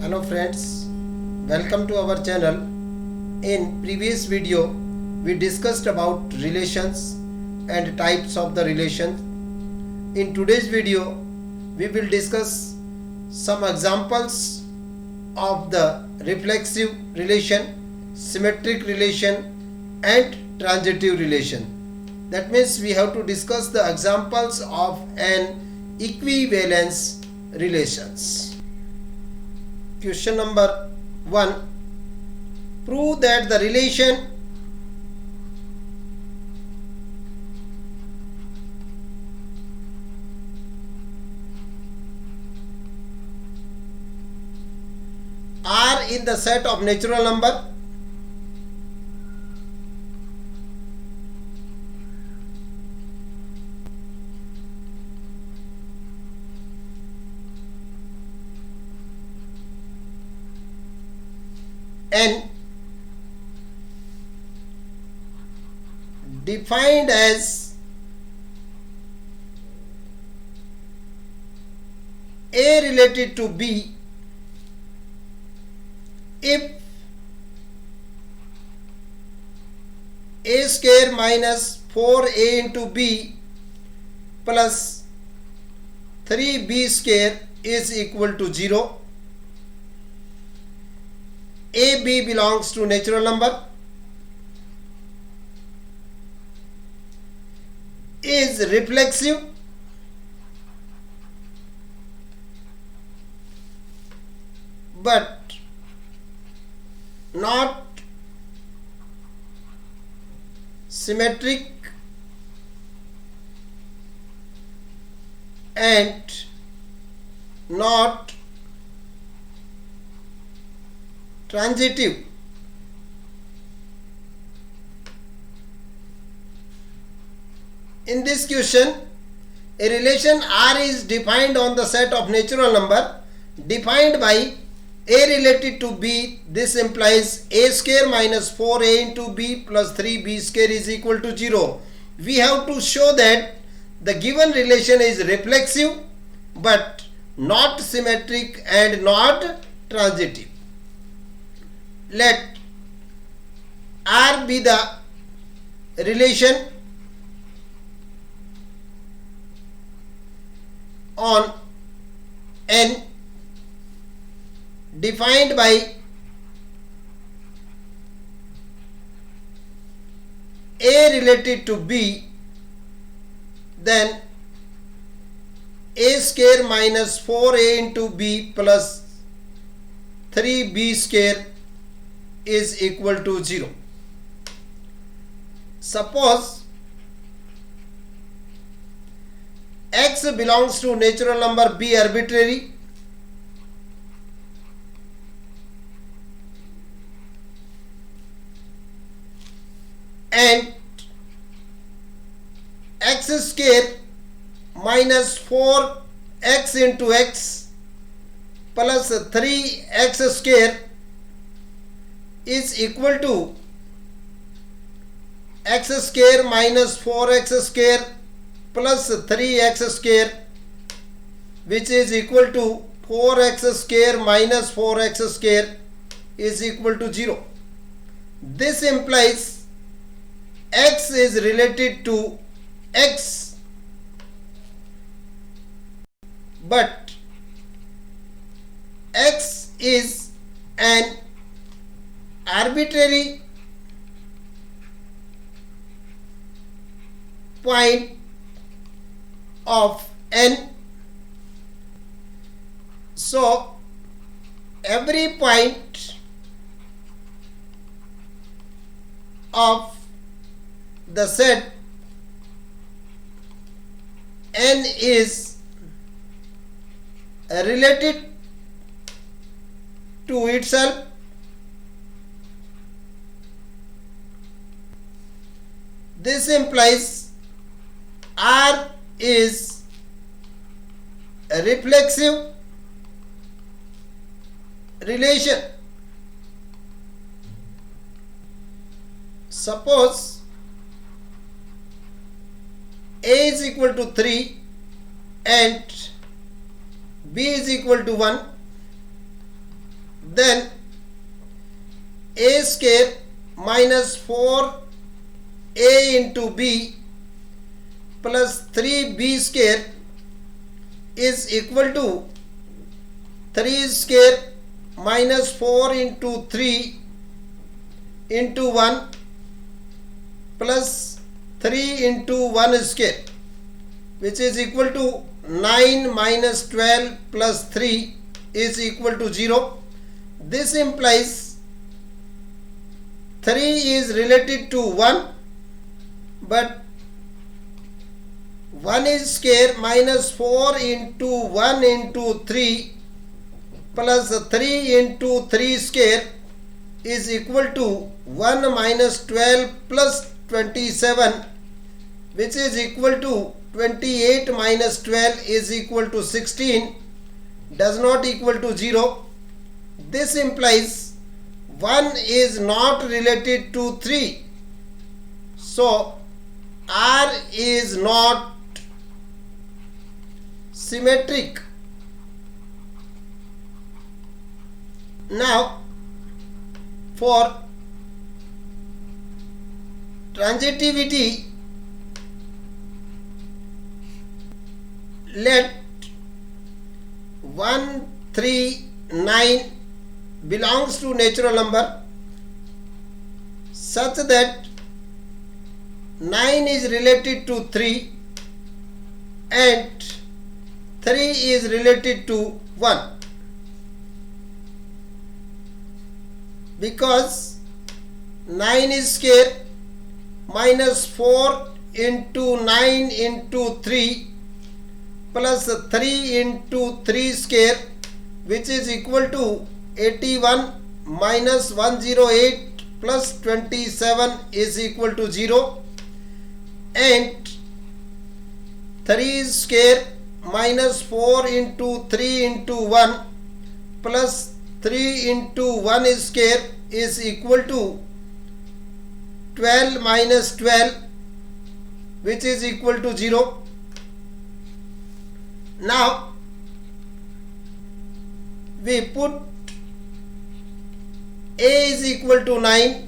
Hello friends, welcome to our channel. In previous video we discussed about relations and types of the relations. In today's video we will discuss some examples of the reflexive relation, symmetric relation and transitive relation. That means we have to discuss the examples of an equivalence relations. Question number 1. Prove that the relation R in the set of natural number N defined as A related to B if A square minus 4A into B plus 3B square is equal to 0. A, B belongs to natural number, is reflexive, but not symmetric and not transitive. In this question, a relation R is defined on the set of natural number defined by A related to B. This implies A square minus 4A into B plus 3B square is equal to 0. We have to show that the given relation is reflexive but not symmetric and not transitive. Let R be the relation on N defined by A related to B, then A square minus 4A into B plus 3B square is equal to 0. Suppose X belongs to natural number B arbitrary and X square minus 4X into X plus 3X square is equal to X square minus 4X square plus 3X square, which is equal to 4X square minus 4X square is equal to 0. This implies X is related to X, but X is an arbitrary point of N. So every point of the set N is related to itself This implies R is a reflexive relation. Suppose A is equal to 3 and B is equal to 1, then a square minus 4a into b plus 3b square is equal to 3 square minus 4 into 3 into 1 plus 3 into 1 square, which is equal to 9 minus 12 plus 3 is equal to 0. This implies 3 is related to 1, but 1 is square minus 4 into 1 into 3 plus 3 into 3 square is equal to 1 minus 12 plus 27, which is equal to 28 minus 12 is equal to 16, does not equal to 0. This implies 1 is not related to 3. So R is not symmetric. Now for transitivity, let 1, 3, 9 belongs to natural number such that 9 is related to 3 and 3 is related to 1, because 9 is square minus 4 into 9 into 3 plus 3 into 3 square, which is equal to 81 minus 108 plus 27 is equal to 0, and 3 square minus 4 into 3 into 1 plus 3 into 1 square is equal to 12 minus 12, which is equal to 0. Now we put a is equal to 9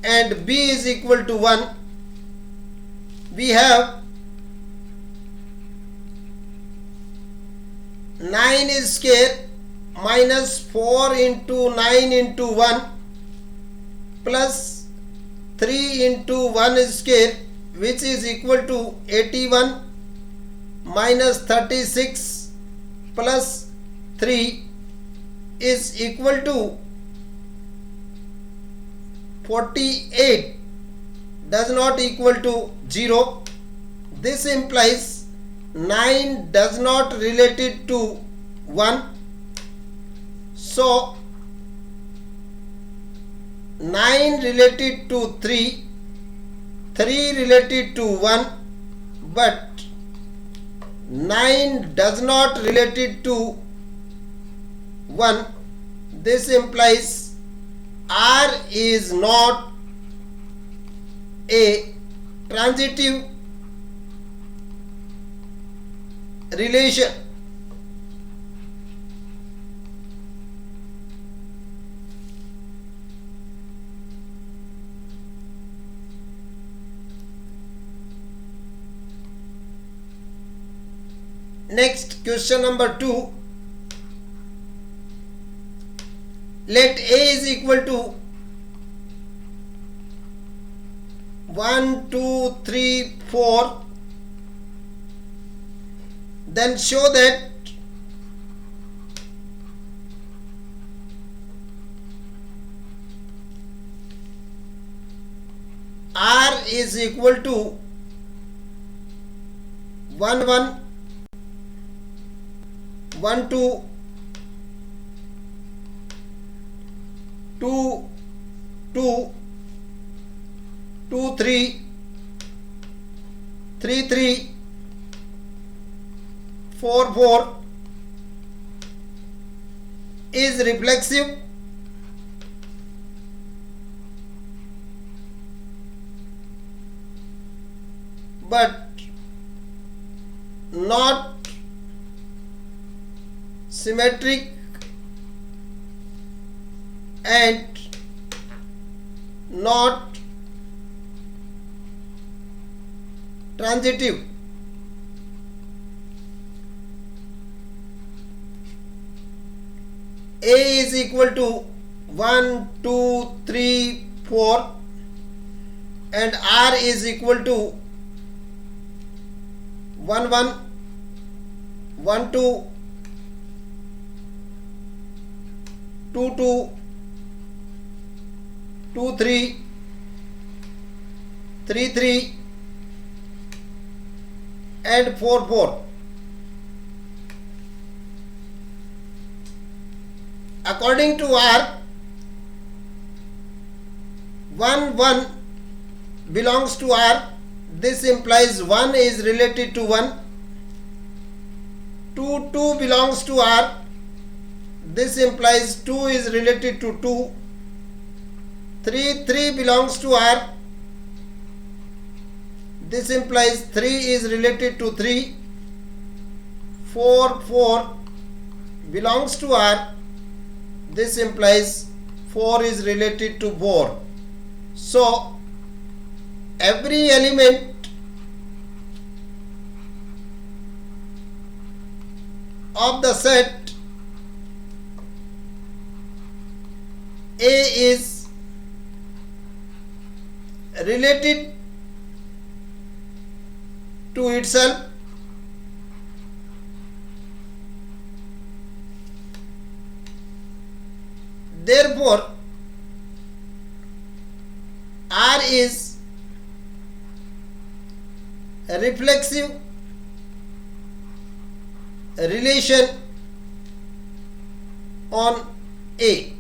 and b is equal to 1. We have 9 is square minus 4 into 9 into 1 plus 3 into 1 square, which is equal to 81 minus 36 plus 3 is equal to 48, does not equal to 0. This implies 9 does not related to 1. So 9 related to 3, 3 related to 1, but 9 does not related to 1. This implies R is not a transitive relation. Next, question number 2. Let A is equal to 1, 2, 3, 4. Then show that R is equal to 1, 1, 1, 2, 2, 2, 2, 3, 3, 3, 4, 4 is reflexive, but not symmetric, and not transitive. A is equal to 1, 2, 3, 4 and R is equal to 1, 1, 1, 2, 2, 2, 2, 3, 3, 3 and 4, 4. According to R, 1, 1 belongs to R. This implies 1 is related to 1. 2, 2 belongs to R. This implies 2 is related to 2. 3, 3 belongs to R. This implies 3 is related to 3. 4, 4 belongs to R. This implies 4 is related to 4. So, every element of the set A is related to itself. Therefore, R is a reflexive relation on A.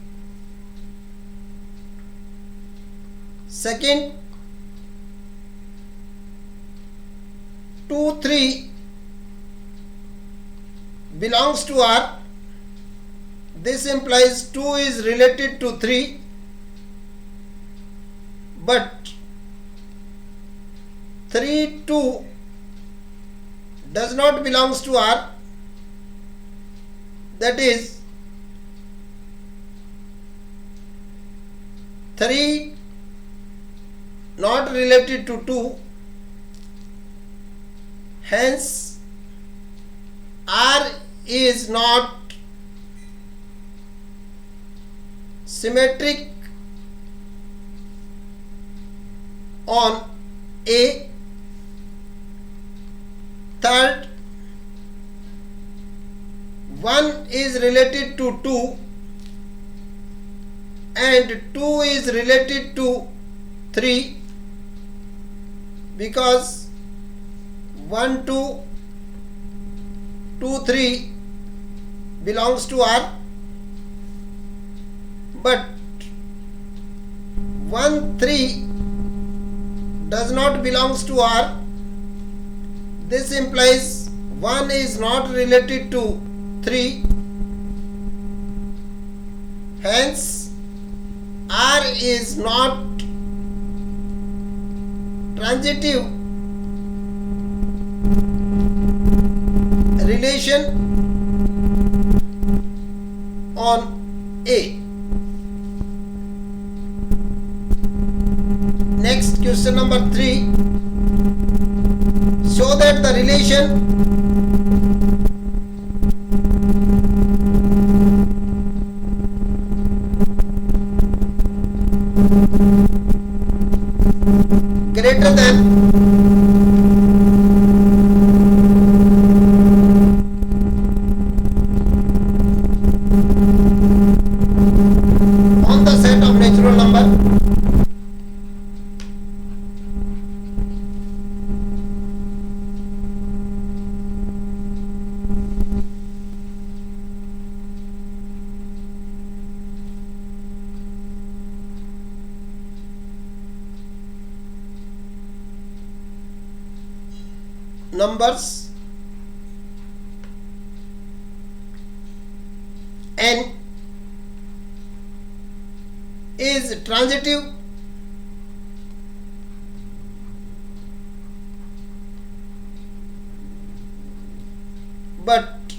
Second, 2, 3 belongs to R. This implies 2 is related to 3, but 3, 2 does not belongs to R. That is 3 not related to 2. Hence, R is not symmetric on A. Third, 1 is related to 2 and 2 is related to 3 because 1, 2, 2, 3 belongs to R, but 1, 3 does not belongs to R. This implies 1 is not related to 3. Hence, R is not transitive relation on A. Next, question number 3. Show that the relation greater than on the set of natural number numbers n is transitive but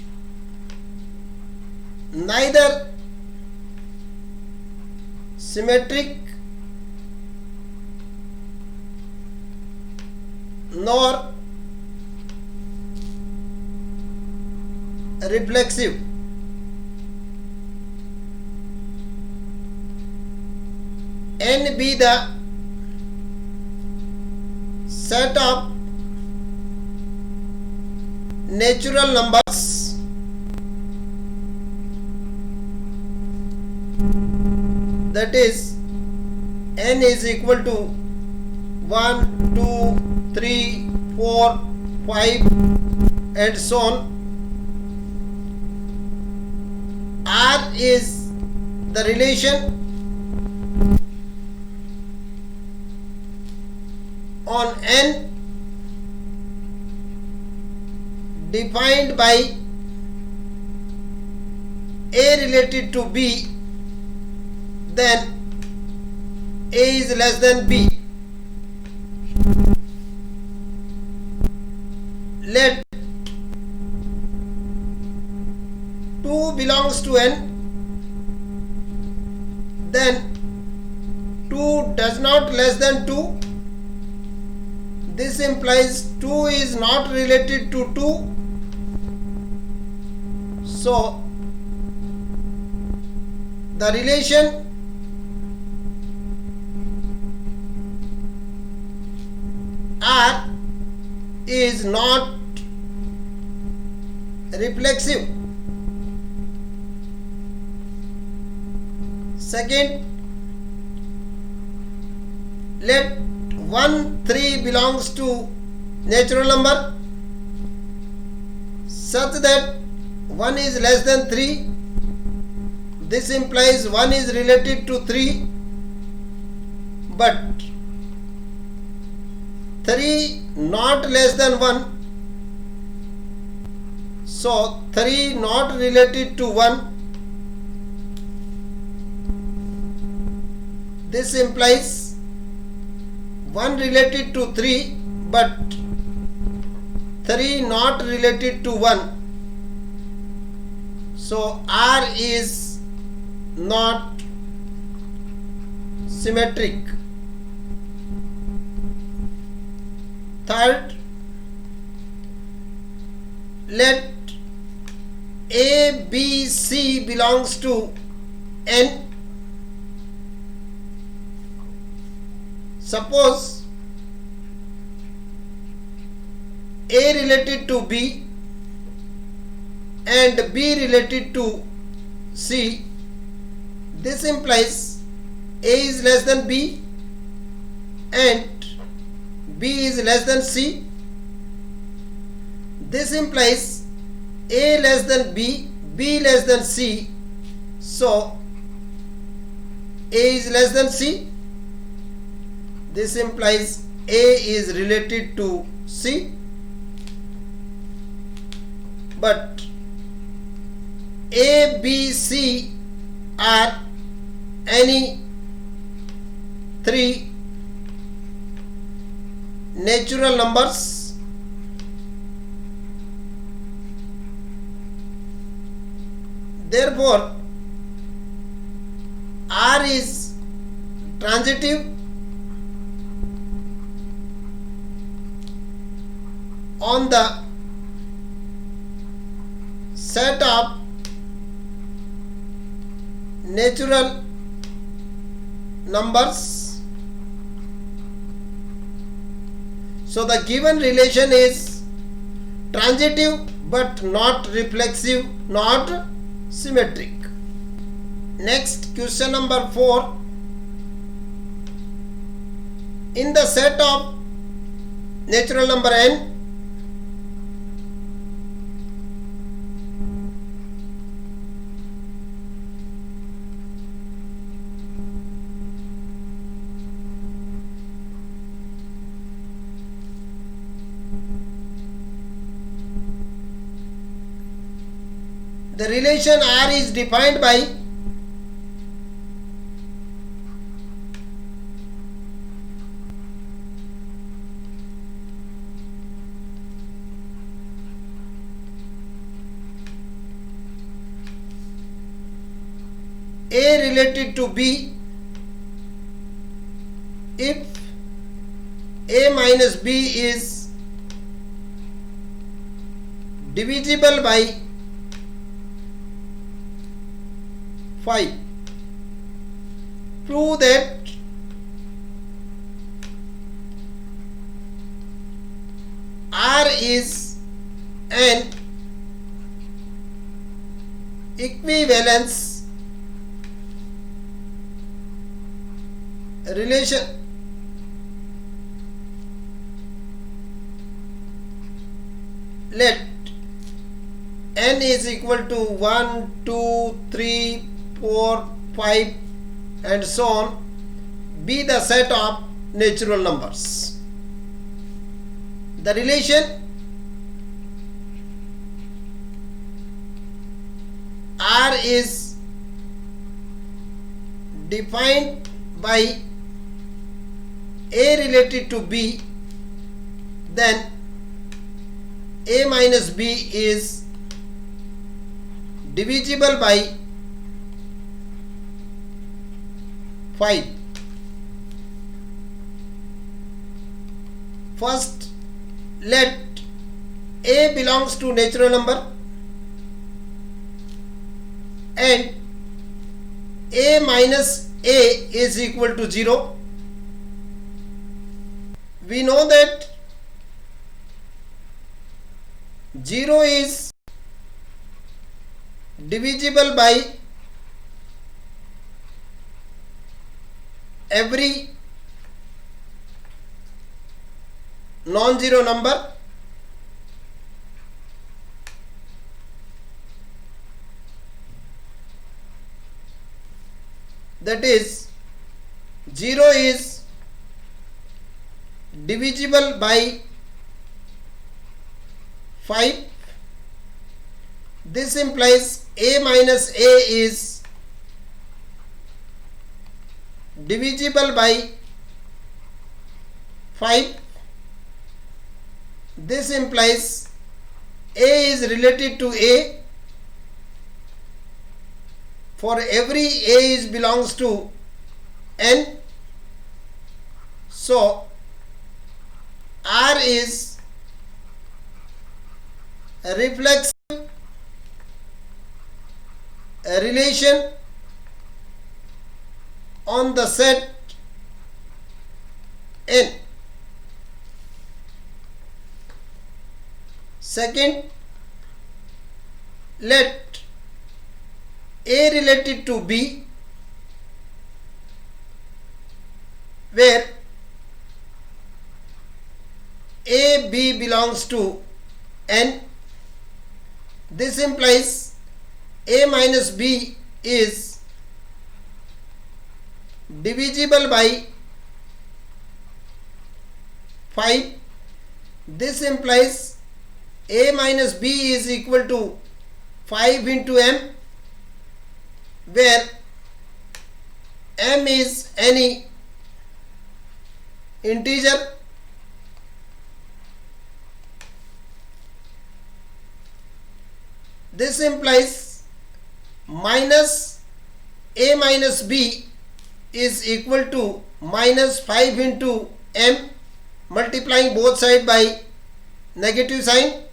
neither symmetric nor reflexive. N be the set of natural numbers that is n is equal to 1, 2, 3, 4, 5 and so on. R is the relation on n defined by A related to B, then A is less than B. Let 2 belongs to n, then 2 does not less than 2. This implies 2 is not related to 2. So, the relation R is not reflexive. Second, let 1, 3 belongs to natural number such that 1 is less than 3. This implies 1 is related to 3, but 3 not less than 1. So 3 not related to 1. This implies 1 related to 3, but 3 not related to 1. So R is not symmetric. Third, let A, B, C belongs to N. Suppose A related to B and B related to C. This implies A is less than B and B is less than C. This implies A less than B, B less than C. So A is less than C. This implies A is related to C. But A, B, C are any 3 natural numbers. Therefore, R is transitive on the set of natural numbers. So the given relation is transitive but not reflexive, not symmetric. Next, question number 4. In the set of natural number n, the relation R is defined by A related to B if A minus B is divisible by 5, prove that R is an equivalence relation let n is equal to 1, 2, 3, 4, 5 and so on be the set of natural numbers. The relation R is defined by A related to B, then A minus B is divisible by 5. First, let A belongs to natural number and A minus A is equal to 0. We know that 0 is divisible by every non-zero number, that is 0 is divisible by 5. This implies A minus A is divisible by 5. This implies A is related to A for every A is belongs to N. So R is a reflexive relation on the set N. Second, let A related to B, where A, B belongs to N. This implies A minus B is divisible by 5. This implies A minus B is equal to 5 into M, where M is any integer. This implies minus A minus B is equal to minus 5 into M, multiplying both sides by negative sign.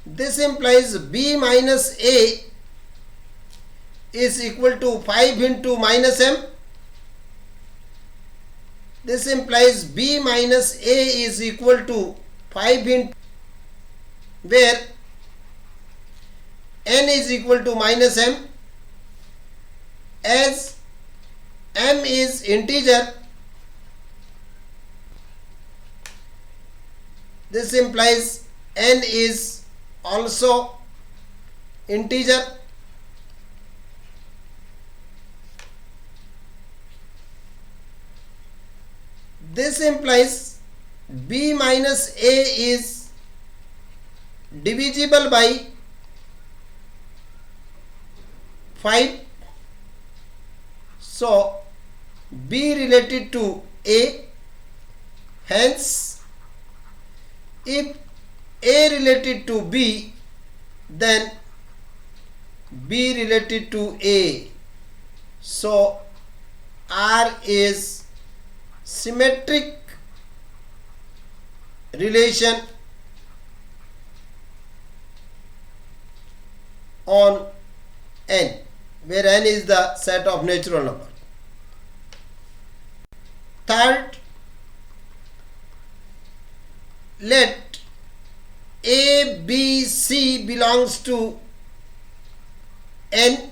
This implies B minus A is equal to 5 into minus M. This implies B minus A is equal to 5 into, where N is equal to minus M. As M is integer, this implies N is also integer. This implies B minus A is divisible by 5. So B related to A. Hence, if A related to B, then B related to A. So R is symmetric relation on n, where n is the set of natural number. Third, let A, B, C belongs to n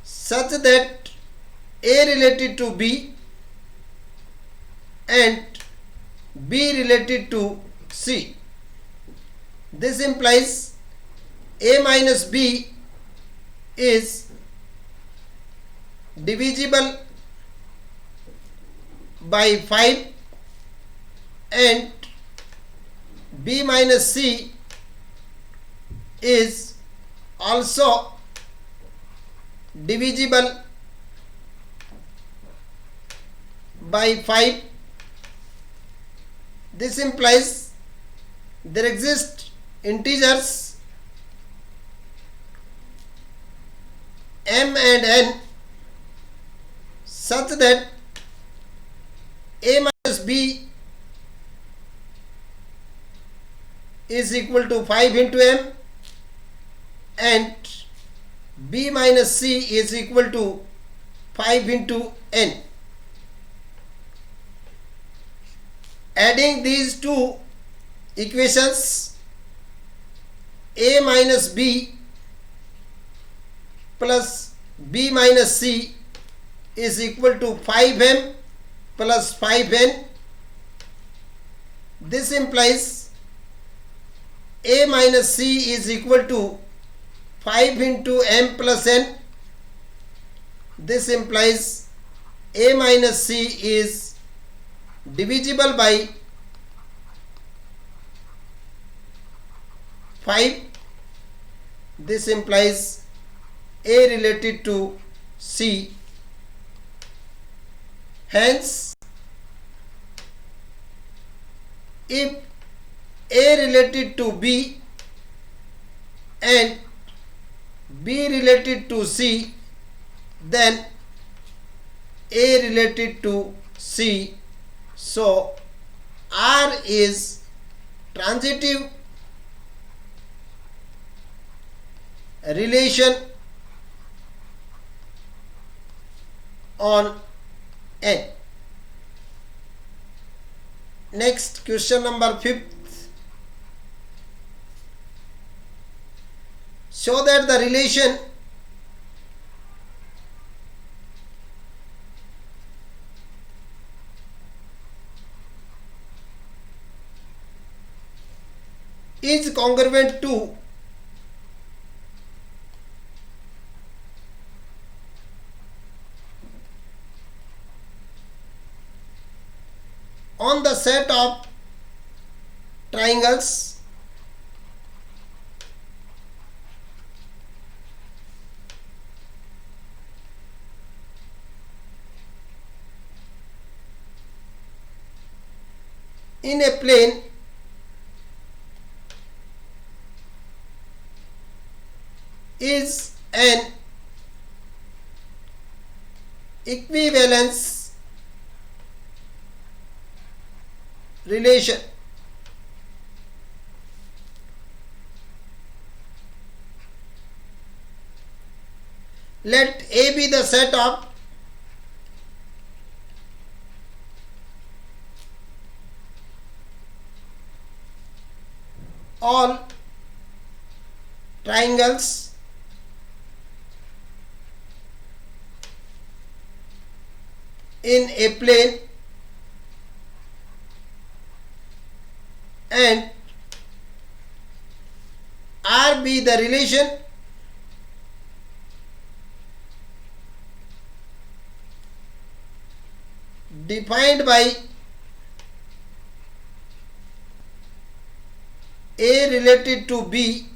such that A related to B and B related to C. This implies A minus B is divisible by 5 and B minus C is also divisible by 5. This implies there exist integers m and n such that A minus B is equal to 5 into m and B minus C is equal to 5 into n. Adding these two equations, A minus B plus B minus C is equal to 5m plus 5n. This implies A minus C is equal to 5 into m plus n. This implies A minus C is divisible by 5. This implies A related to C. Hence, if A related to B and B related to C, then A related to C. So R is transitive relation on n. Next, question number 5. Show that the relation is congruent to on the set of triangles in a plane is an equivalence relation. Let A be the set of all triangles in a plane and R be the relation defined by A related to B,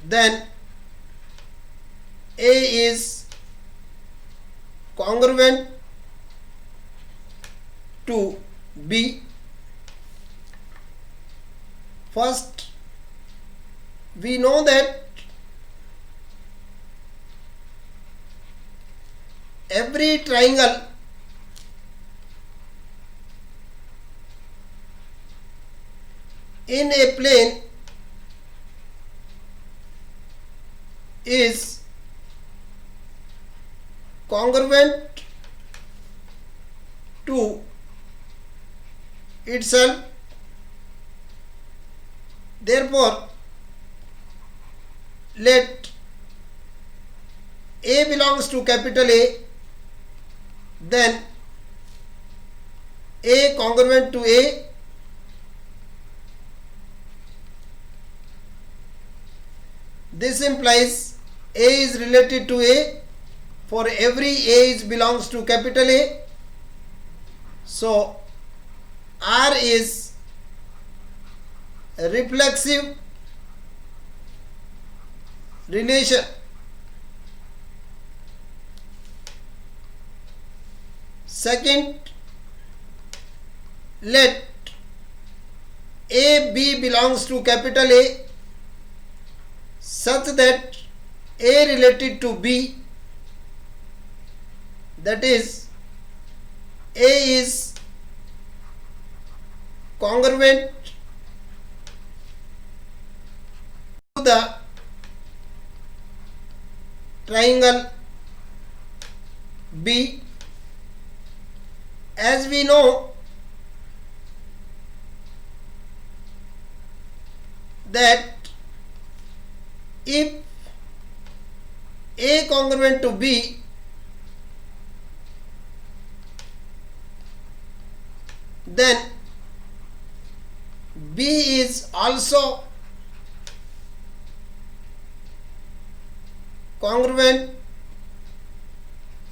then A is congruent to B. First, we know that every triangle in a plane is congruent to itself. Therefore, let A belongs to capital A, then A congruent to A, this implies A is related to A for every A is belongs to capital A. So R is a reflexive relation. Second, let A B belongs to capital A such that A related to B, that is A is congruent to the triangle B. As we know that if A congruent to B, then B is also congruent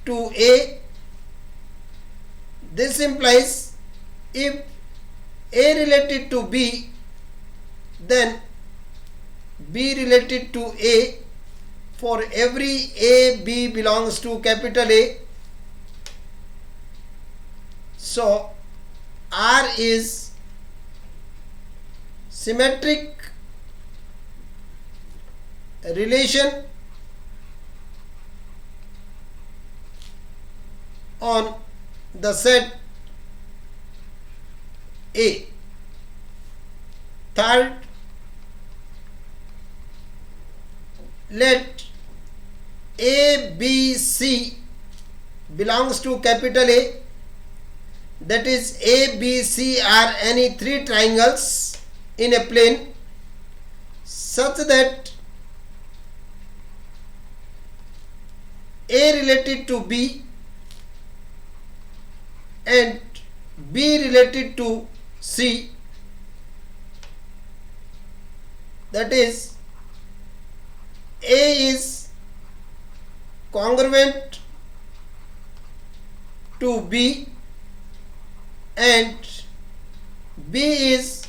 to A. This implies if A related to B, then B related to A for every A B belongs to capital A. So R is symmetric relation on the set A. Third, let A, B, C belongs to capital A, that is A, B, C are any three triangles in a plane such that A related to B and B related to C, that is A is congruent to B and B is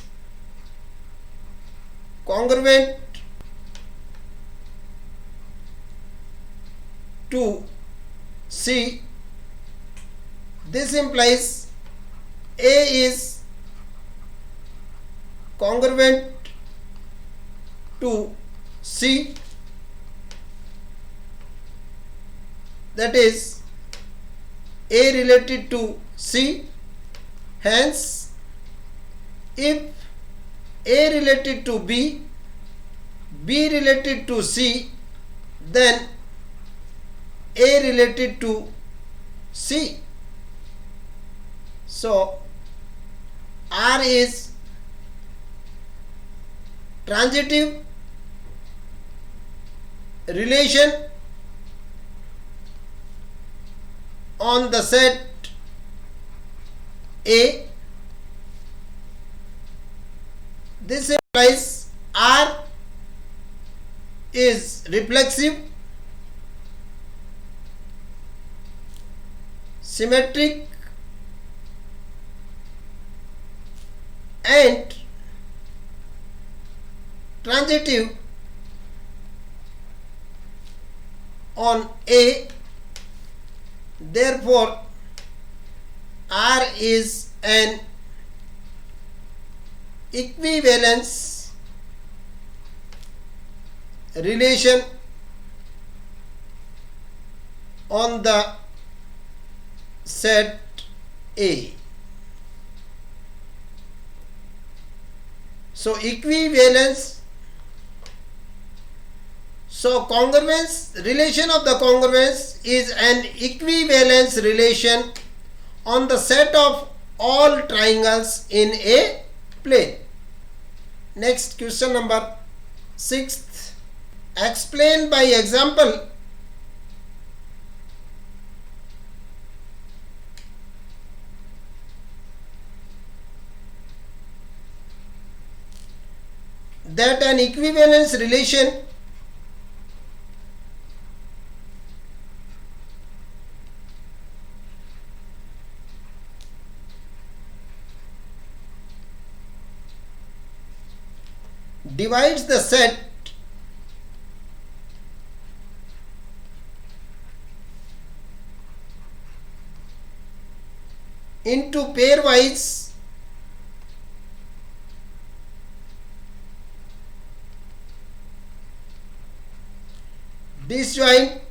congruent to C. This implies A is congruent to C, that is A related to C. Hence, if A related to B, B related to C, then A related to C. So R is transitive relation on the set A. This implies R is reflexive, symmetric and transitive on A. Therefore, R is an equivalence relation on the set A. So equivalence, so congruence, relation of the congruence is an equivalence relation on the set of all triangles in a plane. Next, question number 6th. Explain by example that an equivalence relation divides the set into pairwise disjoint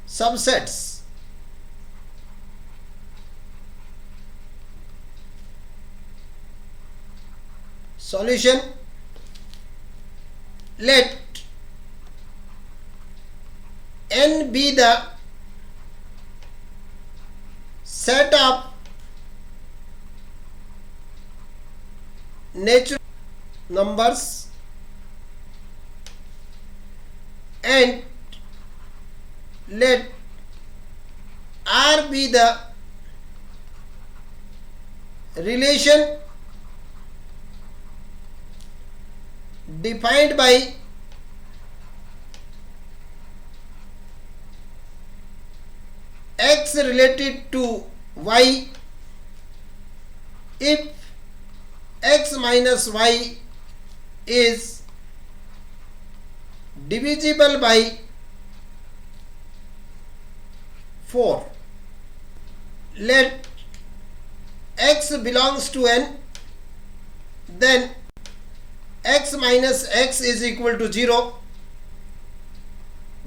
subsets. Solution: let n be the set of natural numbers and let R be the relation defined by x related to y if x minus y is divisible by 4. Let x belongs to n, then x minus x is equal to 0,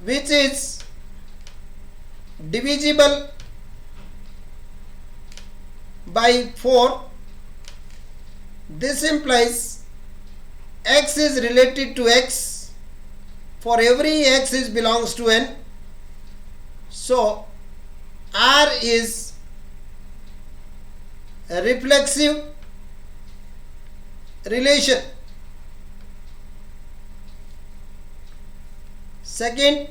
which is divisible by 4. This implies x is related to x for every x is belongs to n. So R is a reflexive relation. Second,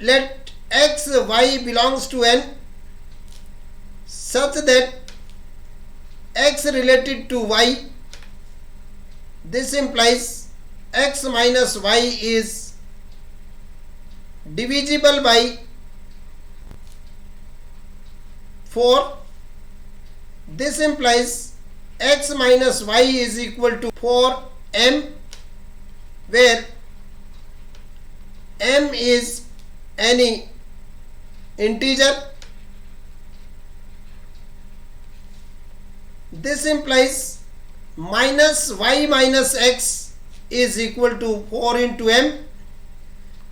let x y belongs to n such that x related to y. This implies x minus y is divisible by 4. This implies x minus y is equal to 4m, where m is any integer. This implies minus y minus x is equal to 4 into m.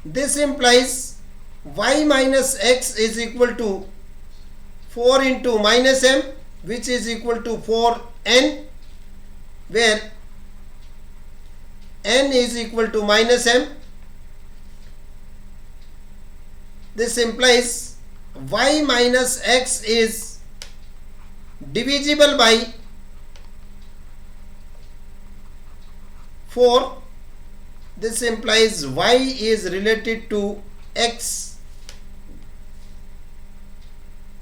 This implies y minus x is equal to 4 into minus m, which is equal to 4n, where n is equal to minus m. This implies y minus x is divisible by 4. This implies y is related to x.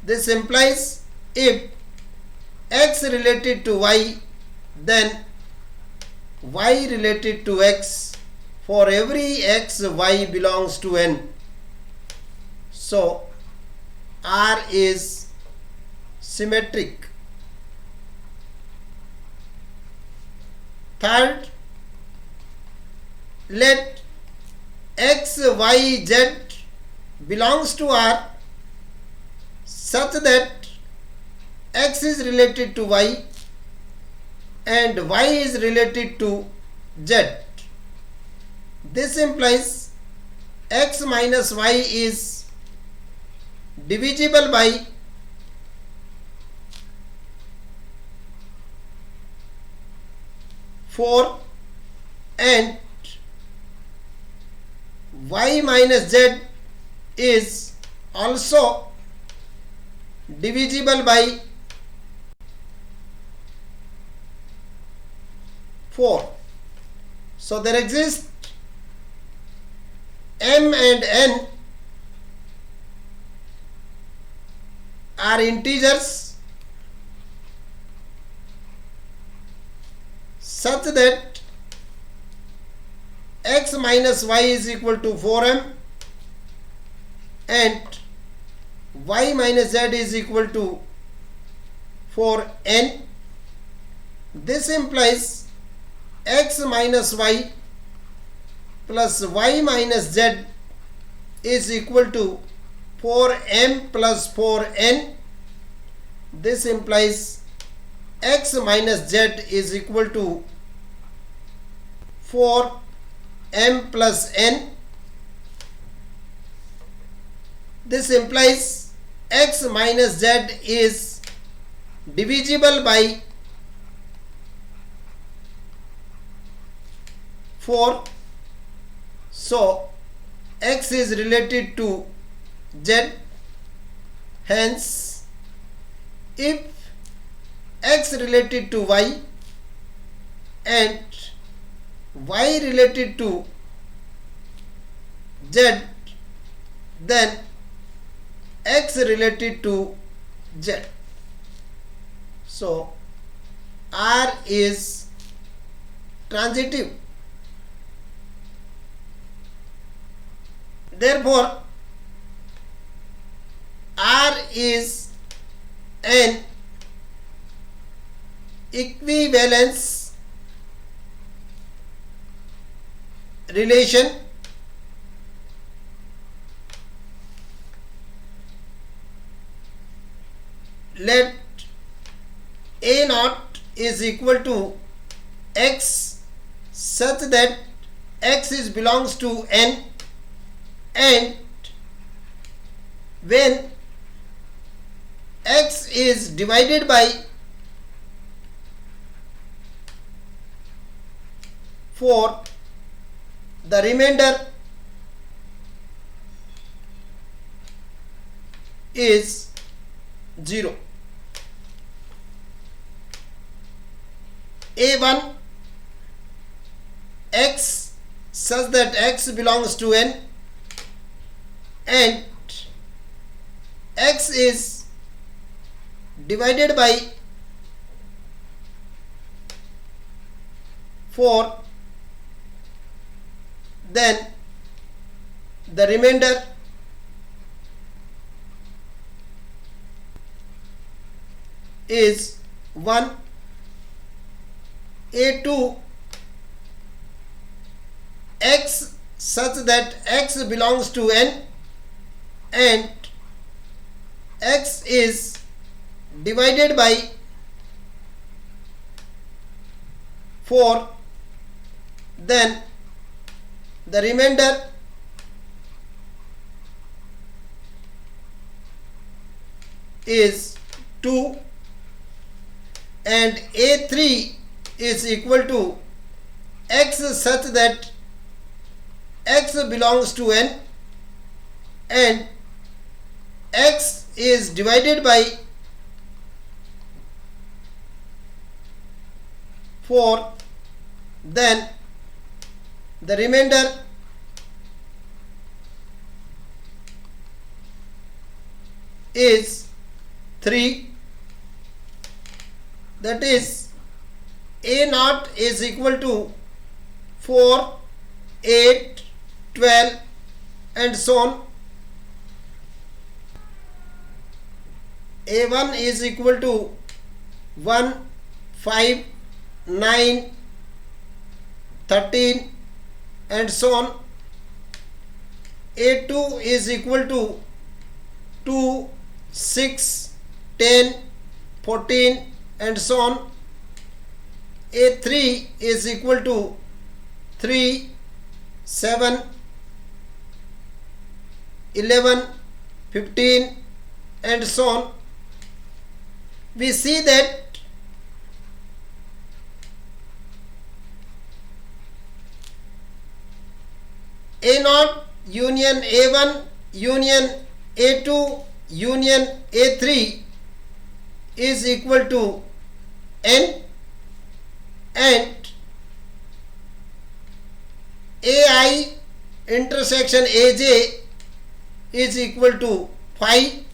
This implies if x related to y, then y related to x for every x y belongs to n. So R is symmetric. Third, let x y z belongs to R such that x is related to y and y is related to z. This implies x minus y is divisible by 4 and y minus z is also divisible by 4. So there exist m and n are integers such that x minus y is equal to 4m and y minus z is equal to 4n. This implies x minus y plus y minus z is equal to 4m plus 4n. This implies x minus z is equal to 4m plus n. This implies x minus z is divisible by 4. So x is related to z. Hence, if x related to y and y related to z, then x related to z. So R is transitive. Therefore, R is an equivalence relation let A naught is equal to x such that x is belongs to n, and when x is divided by 4, the remainder is 0. A1 x such that x belongs to n and x is divided by 4, then the remainder is 1. A2 x such that x belongs to n and x is divided by 4, then the remainder is 2, and A3 is equal to x such that x belongs to n and x is divided by 4, then the remainder is 3. That is, A naught is equal to 4, 8, 12 and so on. A1 is equal to 1, 5, 9, 13 and so on. A2 is equal to 2, 6, 10, 14 and so on. A3 is equal to 3, 7, 11, 15 and so on. We see that A0 union A1 union A2 union A3 is equal to n, and AI intersection AJ is equal to phi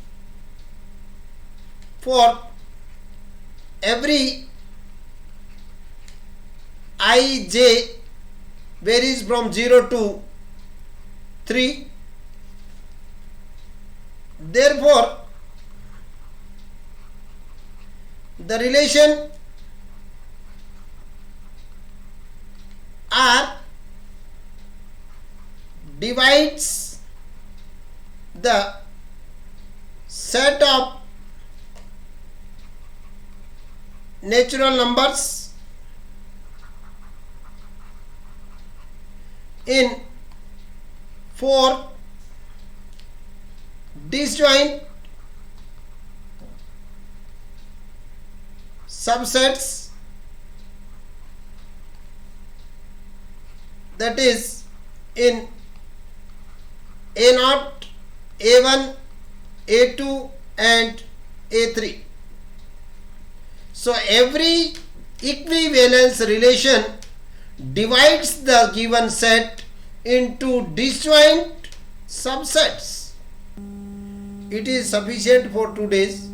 for every IJ varies from 0 to 3. Therefore, the relation R divides the set of natural numbers in 4 disjoint subsets, that is in A0, A1, A2 and A3. So every equivalence relation divides the given set into disjoint subsets. It is sufficient for today's.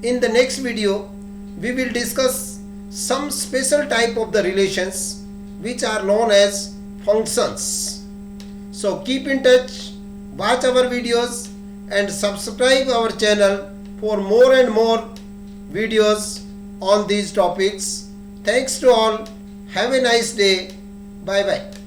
In the next video, we will discuss some special type of the relations which are known as functions. So keep in touch, watch our videos and subscribe our channel for more and more videos on these topics. Thanks to all. Have a nice day. Bye bye.